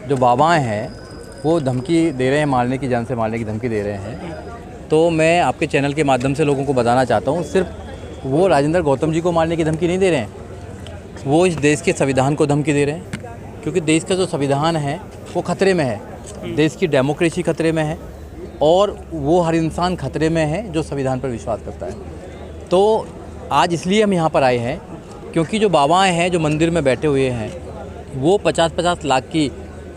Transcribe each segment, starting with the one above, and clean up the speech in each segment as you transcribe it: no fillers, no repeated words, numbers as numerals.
जो बाबाएं हैं वो धमकी दे रहे हैं, मारने की, जान से मारने की धमकी दे रहे हैं। तो मैं आपके चैनल के माध्यम से लोगों को बताना चाहता हूँ, सिर्फ वो राजेंद्र गौतम जी को मारने की धमकी नहीं दे रहे हैं, वो इस देश के संविधान को धमकी दे रहे हैं। क्योंकि देश का जो संविधान है वो खतरे में है, देश की डेमोक्रेसी खतरे में है और वो हर इंसान खतरे में है जो संविधान पर विश्वास करता है। तो आज इसलिए हम यहाँ पर आए हैं क्योंकि जो बाबाएं हैं जो मंदिर में बैठे हुए हैं वो 50-50 लाख की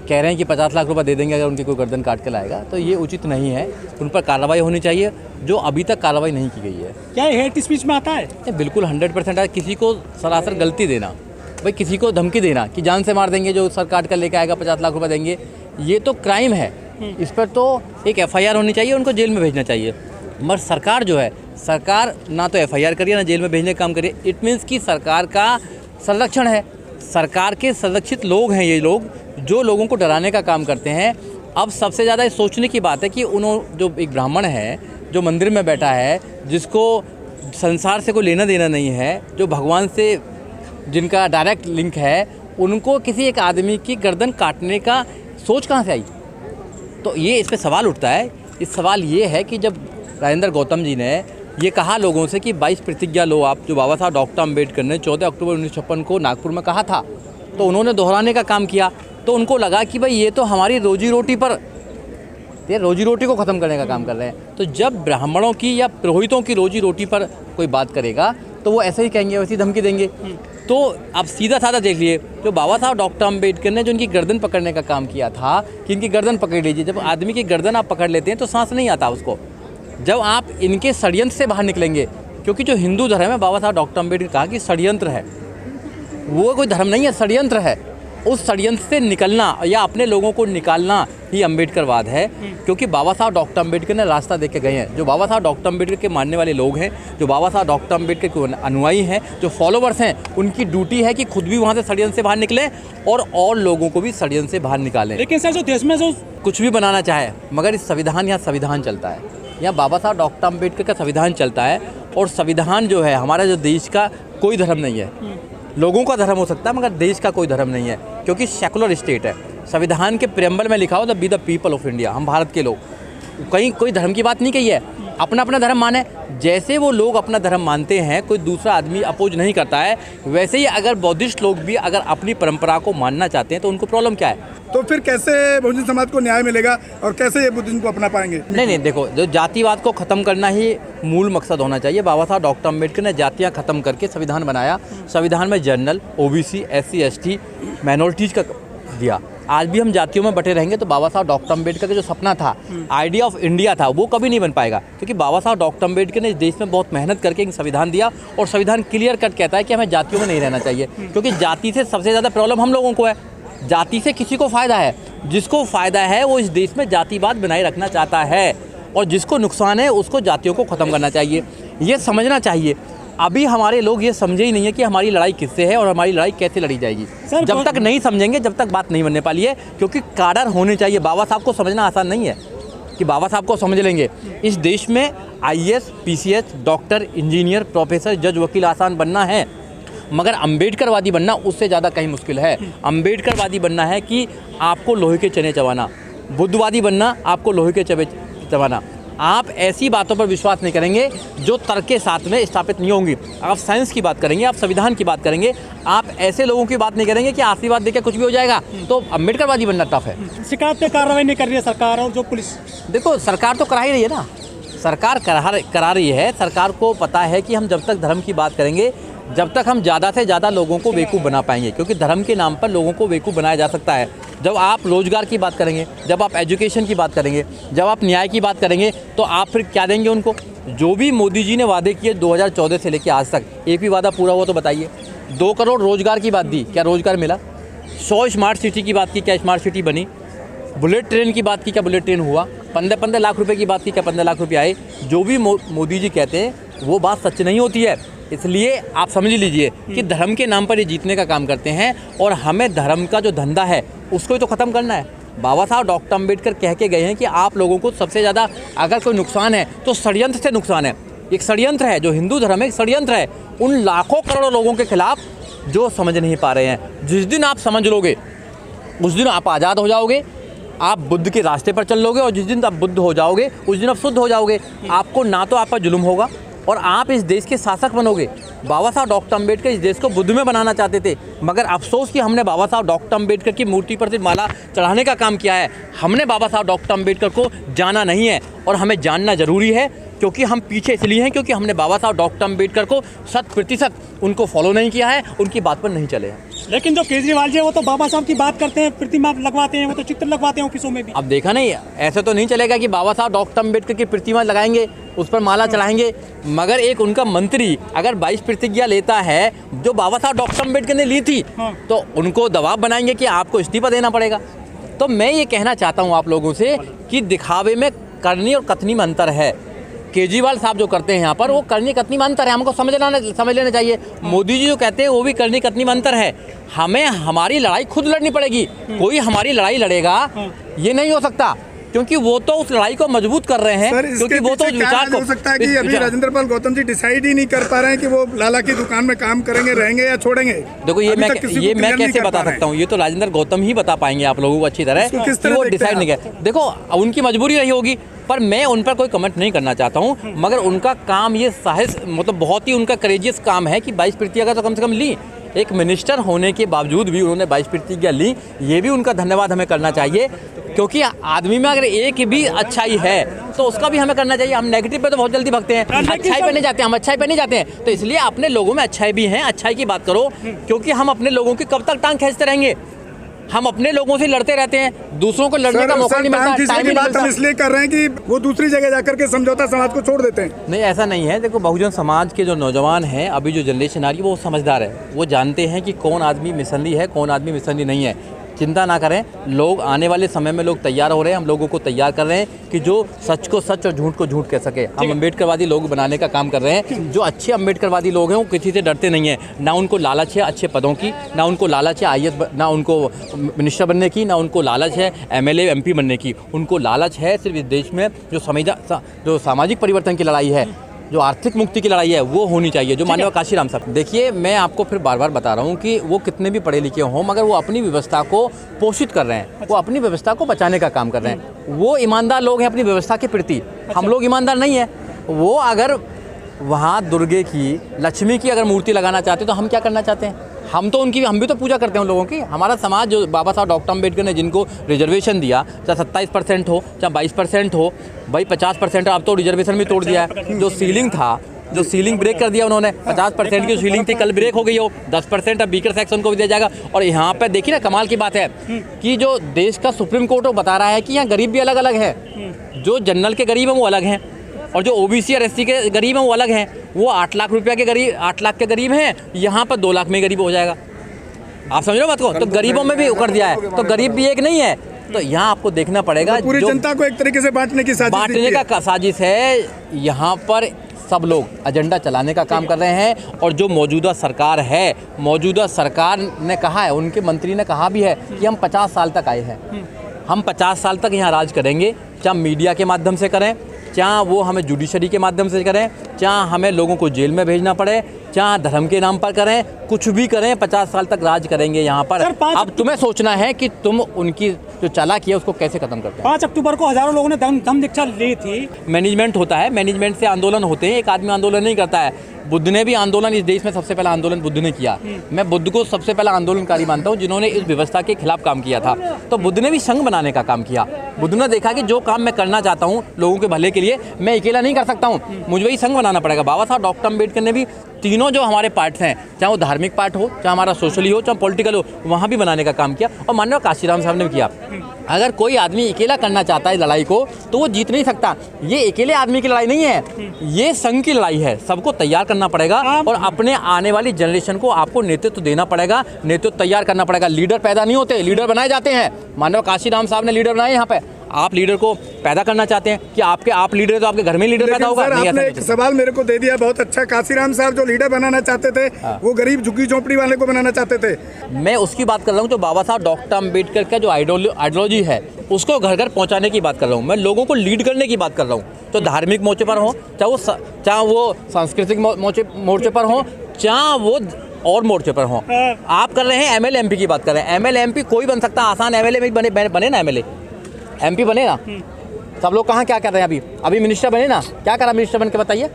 कह रहे हैं कि 50 लाख रुपए दे देंगे अगर उनकी कोई गर्दन काट के लाएगा। तो ये उचित नहीं है, उन पर कार्रवाई होनी चाहिए जो अभी तक कार्रवाई नहीं की गई है। क्या हेट स्पीच में आता है? बिल्कुल 100% है। किसी को सरासर गलती देना, भाई किसी को धमकी देना कि जान से मार देंगे, जो सर काट कर लेके आएगा 50 लाख रुपए देंगे, ये तो क्राइम है। इस पर तो एक FIR होनी चाहिए, उनको जेल में भेजना चाहिए। मगर सरकार जो है, सरकार ना तो FIR करिए ना जेल में भेजने का काम करिए। इट मीन्स कि सरकार का संरक्षण है, सरकार के संरक्षित लोग हैं ये लोग जो लोगों को डराने का काम करते हैं। अब सबसे ज़्यादा सोचने की बात है कि उन्होंने जो एक ब्राह्मण है जो मंदिर में बैठा है, जिसको संसार से कोई लेना देना नहीं है, जो भगवान से जिनका डायरेक्ट लिंक है, उनको किसी एक आदमी की गर्दन काटने का सोच कहाँ से आई? तो ये इस पर सवाल उठता है। इस सवाल ये है कि जब राजेंद्र गौतम जी ने ये कहा लोगों से कि 22 प्रतिज्ञा लो आप, जो बाबा साहब डॉक्टर अम्बेडकर ने 14 अक्टूबर 1956 को नागपुर में कहा था, तो उन्होंने दोहराने का काम किया। तो उनको लगा कि भाई ये तो हमारी रोजी रोटी पर, ये रोजी रोटी को ख़त्म करने का काम कर रहे हैं। तो जब ब्राह्मणों की या पुरोहितों की रोजी रोटी पर कोई बात करेगा तो वो ऐसे ही कहेंगे, वैसी धमकी देंगे। तो आप सीधा साधा देख लिए, जो बाबा साहब डॉक्टर अम्बेडकर ने जो इनकी गर्दन पकड़ने का काम किया था कि इनकी गर्दन पकड़ लीजिए। जब आदमी की गर्दन आप पकड़ लेते हैं तो सांस नहीं आता उसको। जब आप इनके षड्यंत्र से बाहर निकलेंगे, क्योंकि जो हिंदू धर्म है, बाबा साहब डॉक्टर अम्बेडकर कहा कि षड्यंत्र है, वो कोई धर्म नहीं है, षड्यंत्र है। उस षड्यंत्र से निकलना या अपने लोगों को निकालना ही अम्बेडकरवाद है। क्योंकि बाबा साहब डॉक्टर अम्बेडकर ने रास्ता देख के गए हैं। जो बाबा साहब डॉक्टर अम्बेडकर के मानने वाले लोग हैं, जो बाबा साहब डॉक्टर अम्बेडकर के अनुयायी हैं, जो फॉलोवर्स हैं, उनकी ड्यूटी है कि खुद भी वहाँ से षड्यंत्र से बाहर निकलें और लोगों को भी षड्यंत्र से बाहर निकालें। लेकिन सर, जो देश में जो कुछ भी बनाना चाहे, मगर इस संविधान, यहाँ संविधान चलता है, यहाँ बाबा साहब डॉक्टर अम्बेडकर का संविधान चलता है। और संविधान जो है हमारा, जो देश का कोई धर्म नहीं है, लोगों का धर्म हो सकता है मगर देश का कोई धर्म नहीं है, क्योंकि सेकुलर स्टेट है। संविधान के प्रेम्बल में लिखा हो the be the people of India, हम भारत के लोग। कहीं कोई धर्म की बात नहीं कही है, अपना अपना धर्म माने। जैसे वो लोग अपना धर्म मानते हैं, कोई दूसरा आदमी अपोज नहीं करता है, वैसे ही अगर बौद्धिस्ट लोग भी अगर अपनी परंपरा को मानना चाहते हैं तो उनको प्रॉब्लम क्या है? तो फिर कैसे बहुजन समाज को न्याय मिलेगा और कैसे ये बुद्धिज्म को अपना पाएंगे? नहीं, देखो, जो जातिवाद को ख़त्म करना ही मूल मकसद होना चाहिए। बाबा साहब डॉक्टर अम्बेडकर ने जातियाँ ख़त्म करके संविधान बनाया। संविधान में general, OBC, SC, ST, minorities का दिया। आज भी हम जातियों में बटे रहेंगे तो बाबा साहब डॉक्टर अम्बेडकर का जो सपना था, आइडिया ऑफ इंडिया था, वो कभी नहीं बन पाएगा। क्योंकि बाबा साहब डॉक्टर अम्बेडकर ने इस देश में बहुत मेहनत करके एक संविधान दिया और संविधान क्लियर कट कहता है कि हमें जातियों में नहीं रहना चाहिए। क्योंकि जाति से सबसे ज़्यादा प्रॉब्लम हम लोगों को है। जाति से किसी को फ़ायदा है, जिसको फ़ायदा है वो इस देश में जातिवाद बनाए रखना चाहता है, और जिसको नुकसान है उसको जातियों को ख़त्म करना चाहिए। ये समझना चाहिए। अभी हमारे लोग ये समझे ही नहीं है कि हमारी लड़ाई किससे है और हमारी लड़ाई कैसे लड़ी जाएगी। जब तक नहीं समझेंगे, जब तक बात नहीं बनने वाली है। क्योंकि काडर होने चाहिए। बाबा साहब को समझना आसान नहीं है कि बाबा साहब को समझ लेंगे। इस देश में IAS, PCS, doctor, engineer, professor, जज, वकील आसान बनना है, मगर अम्बेडकरवादी बनना उससे ज़्यादा कहीं मुश्किल है। अम्बेडकरवादी बनना है कि आपको लोहे के चने चबाना, बुद्धवादी बनना आपको लोहे के चने चबाना। आप ऐसी बातों पर विश्वास नहीं करेंगे जो तर्क के साथ में स्थापित नहीं होंगी। आप साइंस की बात करेंगे, आप संविधान की बात करेंगे, आप ऐसे लोगों की बात नहीं करेंगे कि आशीर्वाद देकर कुछ भी हो जाएगा। तो अम्बेडकरवादी बनना टफ है। शिकायत पे कार्रवाई नहीं कर रही है सरकार और जो पुलिस? देखो, सरकार तो करा ही रही है ना, सरकार करा रही है। सरकार को पता है कि हम जब तक धर्म की बात करेंगे, जब तक हम ज़्यादा से ज़्यादा लोगों को बेवकूफ़ बना पाएंगे। क्योंकि धर्म के नाम पर लोगों को बेवकूफ़ बनाया जा सकता है। जब आप रोज़गार की बात करेंगे, जब आप एजुकेशन की बात करेंगे, जब आप न्याय की बात करेंगे, तो आप फिर क्या देंगे उनको? जो भी मोदी जी ने वादे किए 2014 से लेकर आज तक, एक भी वादा पूरा हुआ तो बताइए। 2 करोड़ रोज़गार की बात दी, क्या रोज़गार मिला? 100 स्मार्ट सिटी की बात की, क्या स्मार्ट सिटी बनी? बुलेट ट्रेन की बात की, क्या बुलेट ट्रेन हुआ? 15 लाख रुपए की बात की, क्या 15 लाख रुपए आए? जो भी मोदी जी कहते हैं वो बात सच नहीं होती है। इसलिए आप समझ लीजिए कि धर्म के नाम पर ये जीतने का काम करते हैं, और हमें धर्म का जो धंधा है उसको ही तो ख़त्म करना है। बाबा साहब डॉक्टर अम्बेडकर कह के गए हैं कि आप लोगों को सबसे ज़्यादा अगर कोई नुकसान है तो षड्यंत्र से नुकसान है। एक षड्यंत्र है, जो हिंदू धर्म है एक षड्यंत्र है उन लाखों करोड़ों लोगों के खिलाफ जो समझ नहीं पा रहे हैं। जिस दिन आप समझ लोगे उस दिन आप आज़ाद हो जाओगे, आप बुद्ध के रास्ते पर चल लोगे, और जिस दिन आप बुद्ध हो जाओगे उस दिन आप शुद्ध हो जाओगे। आपको ना तो आप पर जुल्म होगा और आप इस देश के शासक बनोगे। बाबा साहब डॉक्टर अम्बेडकर इस देश को बुद्ध में बनाना चाहते थे, मगर अफसोस कि हमने बाबा साहब डॉक्टर अम्बेडकर की मूर्ति पर सिर्फ माला चढ़ाने का काम किया है। हमने बाबा साहब डॉक्टर अम्बेडकर को जाना नहीं है, और हमें जानना ज़रूरी है, क्योंकि हम पीछे इसलिए हैं क्योंकि हमने बाबा साहब डॉक्टर अम्बेडकर को 100% उनको फॉलो नहीं किया है, उनकी बात पर नहीं चले हैं। लेकिन जो केजरीवाल जी है वो तो बाबा साहब की बात करते हैं, प्रतिमा लगवाते हैं, वो तो चित्र लगवाते हैं ऑफिसों में भी। अब देखा नहीं, ऐसे तो नहीं चलेगा कि बाबा साहब डॉक्टर अम्बेडकर की प्रतिमा लगाएंगे, उस पर माला चढ़ाएंगे, मगर एक उनका मंत्री अगर 22 प्रतिज्ञा लेता है जो बाबा साहब डॉक्टर अम्बेडकर ने ली थी, तो उनको दबाव बनाएंगे कि आपको इस्तीफा देना पड़ेगा। तो मैं ये कहना चाहता हूँ आप लोगों से कि दिखावे में करनी और कथनी में अंतर है। केजरीवाल साहब जो करते हैं यहाँ पर, वो करनी कथनी में अंतर है, हमको समझ लेना चाहिए। मोदी जी जो कहते हैं वो भी करनी कथनी में अंतर है। हमें हमारी लड़ाई खुद लड़नी पड़ेगी, कोई हमारी लड़ाई लड़ेगा ये नहीं हो सकता, क्योंकि वो तो उस लड़ाई को मजबूत कर रहे हैं। सर, क्योंकि वो तो विचार हो सकता है कि अभी राजेंद्र पाल गौतम जी डिसाइड ही नहीं कर पा रहे हैं कि वो लाला की दुकान में काम करेंगे, रहेंगे या छोड़ेंगे। देखो ये मैं कैसे बता सकता हूँ, ये तो राजेंद्र गौतम ही बता पाएंगे आप लोगों को अच्छी तरह कि वो डिसाइड नहीं किया। देखो उनकी मजबूरी रही होगी, पर मैं उन पर कोई कमेंट नहीं करना चाहता हूँ, मगर उनका काम ये साहस मतलब बहुत ही उनका करेजियस काम है कि 22 प्रतिज्ञा तो कम से कम ली। एक मिनिस्टर होने के बावजूद भी उन्होंने 22 प्रतिज्ञा ली, ये भी उनका धन्यवाद हमें करना चाहिए, क्योंकि आदमी में अगर एक भी अच्छाई है तो उसका भी हमें करना चाहिए। हम नेगेटिव पे तो बहुत जल्दी भागते हैं, अच्छाई पे नहीं जाते, हम अच्छाई पे नहीं जाते हैं। तो इसलिए अपने लोगों में अच्छाई भी हैं, अच्छाई की बात करो, क्योंकि हम अपने लोगों की कब तक टांग खींचते रहेंगे। हम अपने लोगों से लड़ते रहते हैं, दूसरों को लड़ने का मौका नहीं मिलता, टाइम नहीं मिलता। हम इसलिए कर रहे हैं कि वो दूसरी जगह जाकर के समझौता समाज को छोड़ देते हैं। नहीं, ऐसा नहीं है। देखो बहुजन समाज के जो नौजवान हैं, अभी जो जनरेशन आ रही है वो समझदार है, वो जानते हैं कि कौन आदमी मिसंदी है, कौन आदमी मिसंदी नहीं है। चिंता ना करें, लोग आने वाले समय में लोग तैयार हो रहे हैं, हम लोगों को तैयार कर रहे हैं कि जो सच को सच और झूठ को झूठ कह सके। हम अम्बेडकरवादी लोग बनाने का काम कर रहे हैं। जो अच्छे अम्बेडकरवादी लोग हैं वो किसी से डरते नहीं हैं, ना उनको लालच है अच्छे पदों की, ना उनको लालच है IAS, ना उनको मिनिस्टर बनने की, ना उनको लालच है MLA MP बनने की। उनको लालच है सिर्फ इस देश में जो सामाजिक परिवर्तन की लड़ाई है, जो आर्थिक मुक्ति की लड़ाई है, वो होनी चाहिए, जो माननीय काशीराम साहब। देखिए मैं आपको फिर बार बार बता रहा हूँ कि वो कितने भी पढ़े लिखे हों, मगर वो अपनी व्यवस्था को पोषित कर रहे हैं, वो अपनी व्यवस्था को बचाने का काम कर रहे हैं। वो ईमानदार लोग हैं अपनी व्यवस्था के प्रति, हम लोग ईमानदार नहीं हैं। वो अगर वहाँ दुर्गे की, लक्ष्मी की अगर मूर्ति लगाना चाहते तो हम क्या करना चाहते हैं? हम भी तो पूजा करते हैं उन लोगों की। हमारा समाज जो बाबा साहब डॉक्टर अम्बेडकर ने जिनको रिजर्वेशन दिया, चाहे 27% हो चाहे 22% हो, भाई 50% अब तो रिजर्वेशन भी तोड़ दिया है। जो सीलिंग था, जो सीलिंग ब्रेक कर दिया उन्होंने, 50% की सीलिंग थी, कल ब्रेक हो गई हो, 10% अब बीकर सेक्शन को भी दिया जाएगा। और यहाँ पे देखिए ना, कमाल की बात है कि जो देश का सुप्रीम कोर्ट वो बता रहा है कि यहाँ गरीब भी अलग अलग है। जो जनरल के गरीब हैं वो अलग हैं, और जो OBC और SC के गरीब हैं वो अलग हैं। वो 8 लाख रुपया के गरीब, 8 लाख के गरीब हैं, यहाँ पर 2 लाख में गरीब हो जाएगा। आप समझ रहे हो बात को? तो गरीबों में भी कर दिया है, तो गरीब भी एक नहीं है। तो यहाँ आपको देखना पड़ेगा, पूरी जनता को एक तरीके से बांटने की साजिश है। यहाँ पर सब लोग एजेंडा चलाने का काम कर रहे हैं। और जो मौजूदा सरकार है, मौजूदा सरकार ने कहा है, उनके मंत्री ने कहा भी है कि हम 50 साल तक आए हैं, हम 50 साल तक यहाँ राज करेंगे, चाहे मीडिया के माध्यम से करें, चाहे वो हमें जुडिशरी के माध्यम से करें, चाहे हमें लोगों को जेल में भेजना पड़े, चाहे धर्म के नाम पर करें, कुछ भी करें, 50 साल तक राज करेंगे यहाँ पर। अब तुम्हें सोचना है कि तुम उनकी जो चालाकी है उसको कैसे खत्म करते हैं। 5 अक्टूबर को हजारों लोगों ने धम्म दीक्षा ली थी। मैनेजमेंट होता है, मैनेजमेंट से आंदोलन होते हैं, एक आदमी आंदोलन नहीं करता है। बुद्ध ने भी आंदोलन, इस देश में सबसे पहला आंदोलन बुद्ध ने किया। मैं बुद्ध को सबसे पहला आंदोलनकारी मानता हूँ जिन्होंने इस व्यवस्था के खिलाफ काम किया था। तो बुद्ध ने भी संघ बनाने का काम किया। बुद्ध ने देखा कि जो काम मैं करना चाहता हूँ लोगों के भले के लिए, मैं अकेला नहीं कर सकता हूँ, मुझे वही संघ बनाना पड़ेगा। बाबा साहब डॉक्टर अम्बेडकर ने भी तीनों जो हमारे पार्ट्स हैं, चाहे वो धार्मिक पार्ट हो, चाहे हमारा सोशली हो, चाहे पॉलिटिकल हो, वहाँ भी बनाने का काम किया। और माननीय काशीराम साहब ने भी किया। अगर कोई आदमी अकेला करना चाहता है लड़ाई को, तो वो जीत नहीं सकता। ये अकेले आदमी की लड़ाई नहीं है, ये संघ की लड़ाई है। सबको तैयार करना पड़ेगा और अपने आने वाली जनरेशन को आपको नेतृत्व देना पड़ेगा, नेतृत्व तैयार करना पड़ेगा। लीडर पैदा नहीं होते, लीडर बनाए जाते हैं। माननीय काशीराम साहब ने लीडर बनाए यहाँ पे। आप लीडर को पैदा करना चाहते हैं कि आप लीडर तो आपके घर में लीडर पैदा होगा? नहीं, आपने एक सवाल मेरे को दे दिया बहुत अच्छा। काशीराम साहब जो लीडर बनाना चाहते थे, वो गरीब झुग्गी झोंपड़ी वाले को बनाना चाहते थे। मैं उसकी बात कर रहा हूँ जो बाबा साहब डॉक्टर अम्बेडकर का जो आइडियोलॉजी है उसको घर घर पहुँचाने की बात कर रहा हूँ। मैं लोगों को लीड करने की बात कर रहा हूँ। तो धार्मिक मोर्चे पर हो, चाहे वो सांस्कृतिक मोर्चे पर हो, चाहे वो और मोर्चे पर हों। आप कर रहे हैं एमएलए एमपी की बात कर रहे हैं। एमएलए एमपी कोई बन सकता है, आसान एमएलए में बने ना, एमएलए एमपी बने ना। सब लोग कहाँ क्या कर रहे हैं अभी मिनिस्टर बने ना, क्या करा मिनिस्टर बन के बताइए।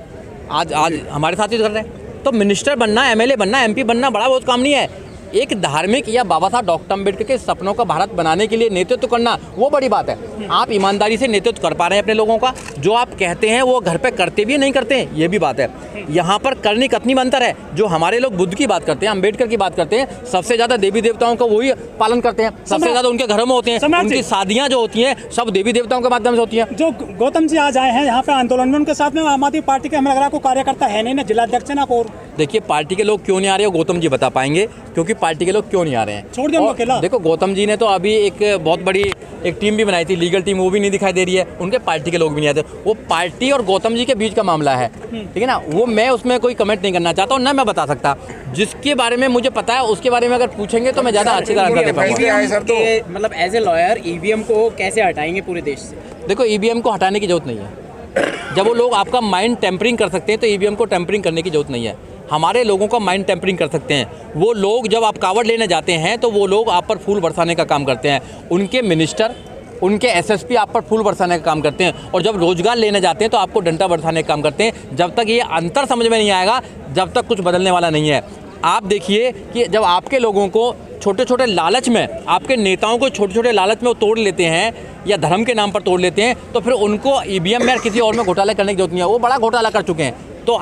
आज हमारे साथ ही कर रहे हैं। तो मिनिस्टर बनना, एमएलए बनना, एमपी बनना बड़ा बहुत काम नहीं है। एक धार्मिक या बाबा साहब डॉक्टर अम्बेडकर के सपनों का भारत बनाने के लिए नेतृत्व करना वो बड़ी बात है। आप ईमानदारी से नेतृत्व कर पा रहे हैं अपने लोगों का, जो आप कहते हैं वो घर पे करते भी नहीं करते हैं, ये भी बात है। यहाँ पर करनी कथनी में अंतर है। जो हमारे लोग बुद्ध की बात करते हैं, अम्बेडकर की बात करते हैं, सबसे ज़्यादा देवी देवताओं का वही पालन करते हैं, सबसे ज़्यादा उनके घरों में होते हैं, उनकी शादियाँ जो होती हैं सब देवी देवताओं के माध्यम से होती हैं। जो गौतम जी आज आए हैं यहाँ पे आंदोलन में, उनके साथ में आम आदमी पार्टी के हमें लग रहा है को कार्यकर्ता है नहीं ना, जिलाध्यक्ष है ना। और देखिए पार्टी के लोग क्यों नहीं आ रहे हो गौतम जी बता पाएंगे, क्योंकि पार्टी के लोग क्यों नहीं आ रहे हैं। छोड़ दिया उनको अकेला। देखो गौतम जी ने तो अभी एक बहुत बड़ी एक टीम भी बनाई थी, लीगल टीम, वो भी नहीं दिखाई दे रही है। उनके पार्टी के लोग भी नहीं आते। वो पार्टी और गौतम जी के बीच का मामला है, ठीक है ना। वो मैं उसमें कोई कमेंट नहीं करना चाहता हूँ, ना मैं बता सकता। जिसके बारे में मुझे पता है उसके बारे में अगर पूछेंगे तो मैं ज़्यादा अच्छी तरह आंसर दे पाऊंगा। मतलब एज ए लॉयर ईवीएम को कैसे हटाएंगे पूरे देश से? देखो ईवीएम को हटाने की जरूरत नहीं है। जब वो लोग आपका माइंड टेम्परिंग कर सकते हैं तो ईवीएम को टेम्परिंग करने की जरूरत नहीं है। हमारे लोगों का माइंड टेम्परिंग कर सकते हैं वो लोग। जब आप कावड़ लेने जाते हैं तो वो लोग आप पर फूल बरसाने का काम करते हैं। उनके मिनिस्टर, उनके एसएसपी आप पर फूल बरसाने का काम करते हैं। और जब रोजगार लेने जाते हैं तो आपको डंडा बरसाने का काम करते हैं। जब तक ये अंतर समझ में नहीं आएगा, जब तक कुछ बदलने वाला नहीं है। आप देखिए कि जब आपके लोगों को छोटे छोटे लालच में, आपके नेताओं को छोटे छोटे लालच में वो तोड़ लेते हैं या धर्म के नाम पर तोड़ लेते हैं, तो फिर उनको ईवीएम में या किसी और में घोटाला करने की जरूरत नहीं है। वो बड़ा घोटाला कर चुके हैं। तो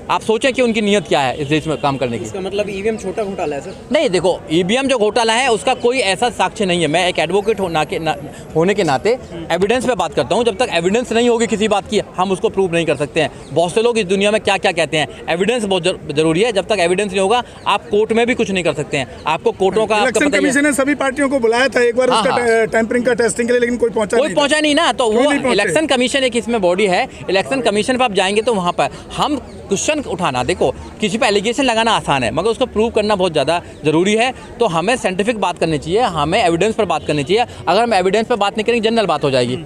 आप सोचें कि उनकी नीयत क्या है इस देश में काम करने की। इसका मतलब ईवीएम छोटा घोटाला है सर? नहीं, देखो ईवीएम जो घोटाला है उसका कोई ऐसा साक्ष्य नहीं है। मैं एक एडवोकेट होने के नाते एविडेंस पे बात करता हूँ। जब तक एविडेंस नहीं होगी किसी बात की, हम उसको प्रूव नहीं कर सकते हैं। बहुत से लोग इस दुनिया में क्या क्या कहते हैं, एविडेंस बहुत जरूरी है। जब तक एविडेंस नहीं होगा आप कोर्ट में भी कुछ नहीं कर सकते हैं। आपको कोर्टों का इलेक्शन कमीशन ने सभी पार्टियों को बुलाया था एक बार उसका टेम्परिंग का टेस्टिंग के लिए, लेकिन कोई पहुंचा नहीं ना। तो वो इलेक्शन कमीशन एक इसमें बॉडी है। इलेक्शन कमीशन पर आप जाएंगे तो वहाँ पर हम क्वेश्चन उठाना, देखो किसी पे एलिगेशन लगाना आसान है मगर उसको प्रूव करना बहुत ज़्यादा ज़रूरी है। तो हमें साइंटिफिक बात करनी चाहिए, हमें एविडेंस पर बात करनी चाहिए। अगर हम एविडेंस पर बात नहीं करेंगे जनरल बात हो जाएगी।